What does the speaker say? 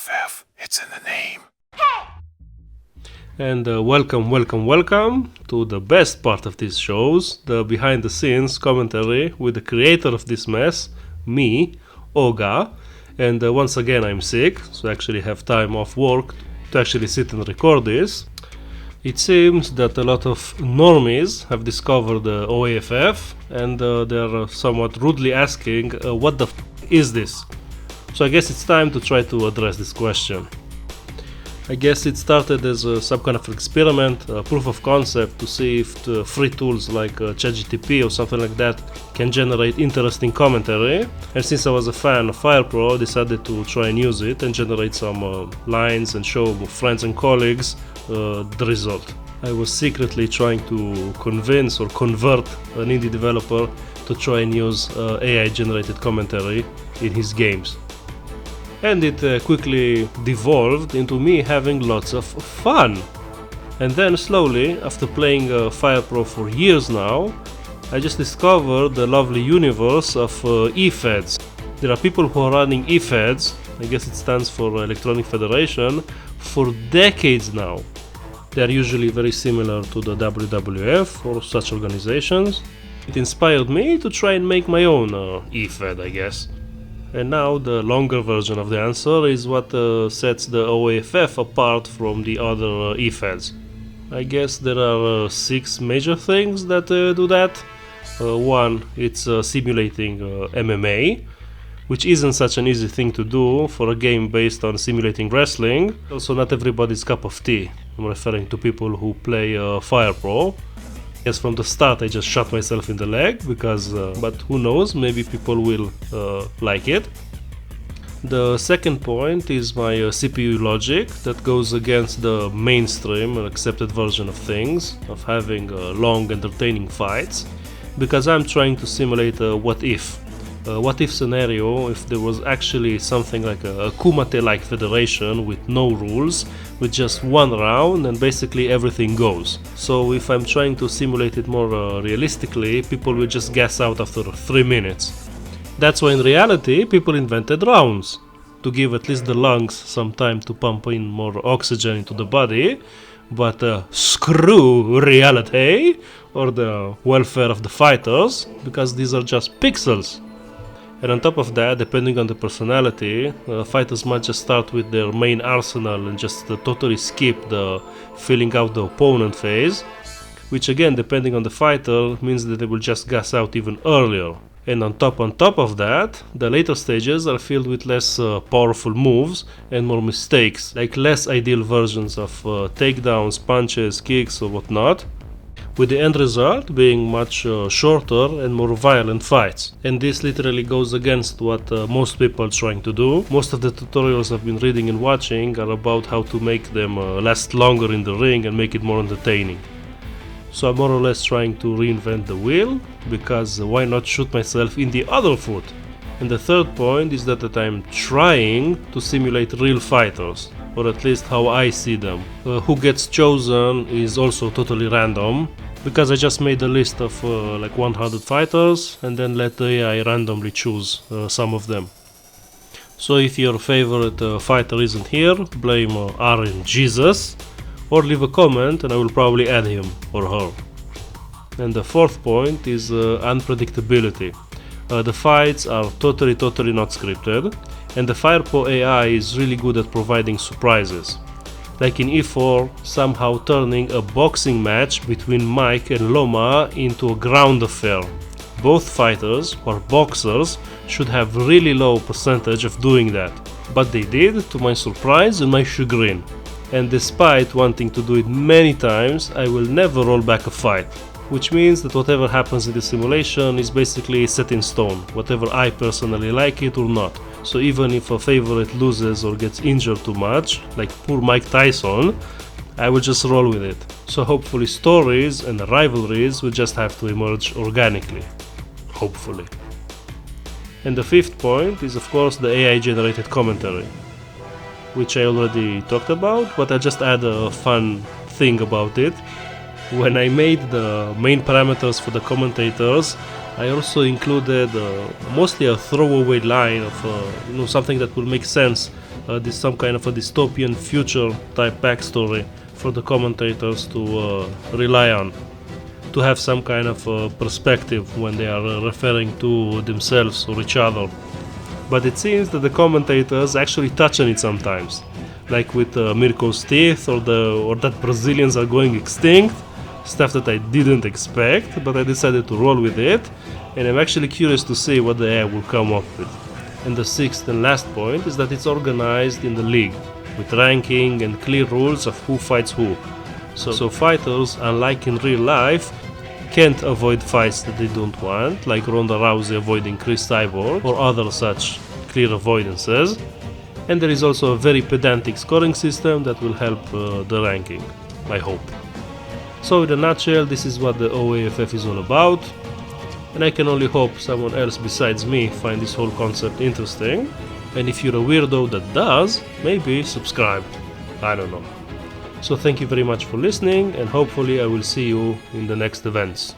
OAFF, it's in the name. And welcome to the best part of these shows, the behind the scenes commentary with the creator of this mess, me, Oga. And once again I'm sick, so I actually have time off work to actually sit and record this. It seems that a lot of normies have discovered the OAFF and they're somewhat rudely asking, what the is this? So I guess it's time to try to address this question. I guess it started as some kind of experiment, a proof of concept to see if the free tools like ChatGTP or something like that can generate interesting commentary. And since I was a fan of FirePro, I decided to try and use it and generate some lines and show friends and colleagues the result. I was secretly trying to convince or convert an indie developer to try and use AI generated commentary in his games. And it quickly devolved into me having lots of fun. And then slowly, after playing FirePro for years now, I just discovered the lovely universe of eFeds. There are people who are running eFeds, I guess it stands for Electronic Federation, for decades now. They are usually very similar to the WWF or such organizations. It inspired me to try and make my own eFed, I guess. And now the longer version of the answer is what sets the OAFF apart from the other eFeds. I guess there are 6 major things that do that. One, it's simulating MMA, which isn't such an easy thing to do for a game based on simulating wrestling. Also, not everybody's cup of tea. I'm referring to people who play FirePro. Yes, from the start I just shot myself in the leg because, but who knows, maybe people will like it. The second point is my CPU logic that goes against the mainstream and accepted version of things, of having long entertaining fights, because I'm trying to simulate a what if scenario if there was actually something like a Kumite-like federation with no rules, with just one round and basically everything goes. So if I'm trying to simulate it more realistically, people will just gas out after 3 minutes. That's why in reality people invented rounds, to give at least the lungs some time to pump in more oxygen into the body. But screw reality or the welfare of the fighters, because these are just pixels. And on top of that, depending on the personality, fighters might just start with their main arsenal and just totally skip the filling out the opponent phase, which again, depending on the fighter, means that they will just gas out even earlier. And on top of that, the later stages are filled with less powerful moves and more mistakes, like less ideal versions of takedowns, punches, kicks or whatnot, with the end result being much shorter and more violent fights. And this literally goes against what most people are trying to do. Most of the tutorials I've been reading and watching are about how to make them last longer in the ring and make it more entertaining. So I'm more or less trying to reinvent the wheel, because why not shoot myself in the other foot? And the third point is that I'm trying to simulate real fighters, or at least how I see them. Who gets chosen is also totally random, because I just made a list of like 100 fighters and then let the AI randomly choose some of them. So if your favorite fighter isn't here, blame RNGesus, or leave a comment and I will probably add him or her. And the fourth point is unpredictability. The fights are totally not scripted, and the FirePro AI is really good at providing surprises. Like in E4, somehow turning a boxing match between Mike and Loma into a ground affair. Both fighters, or boxers, should have really low percentage of doing that, but they did, to my surprise and my chagrin. And despite wanting to do it many times, I will never roll back a fight. Which means that whatever happens in the simulation is basically set in stone, whatever I personally like it or not. So even if a favorite loses or gets injured too much, like poor Mike Tyson, I will just roll with it. So hopefully stories and rivalries will just have to emerge organically. Hopefully. And the fifth point is of course the AI generated commentary, which I already talked about, but I just add a fun thing about it. When I made the main parameters for the commentators, I also included mostly a throwaway line of something that will make sense this some kind of a dystopian future type backstory for the commentators to rely on, to have some kind of perspective when they are referring to themselves or each other. But it seems that the commentators actually touch on it sometimes, like with Mirko's teeth or that Brazilians are going extinct, stuff that I didn't expect, but I decided to roll with it, and I'm actually curious to see what the AI will come up with. And the sixth and last point is that it's organized in the league, with ranking and clear rules of who fights who. So fighters, unlike in real life, can't avoid fights that they don't want, like Ronda Rousey avoiding Chris Cyborg or other such clear avoidances. And there is also a very pedantic scoring system that will help the ranking, I hope. So in a nutshell, this is what the OAFF is all about, and I can only hope someone else besides me find this whole concept interesting, and if you're a weirdo that does, maybe subscribe, I don't know. So thank you very much for listening, and hopefully I will see you in the next events.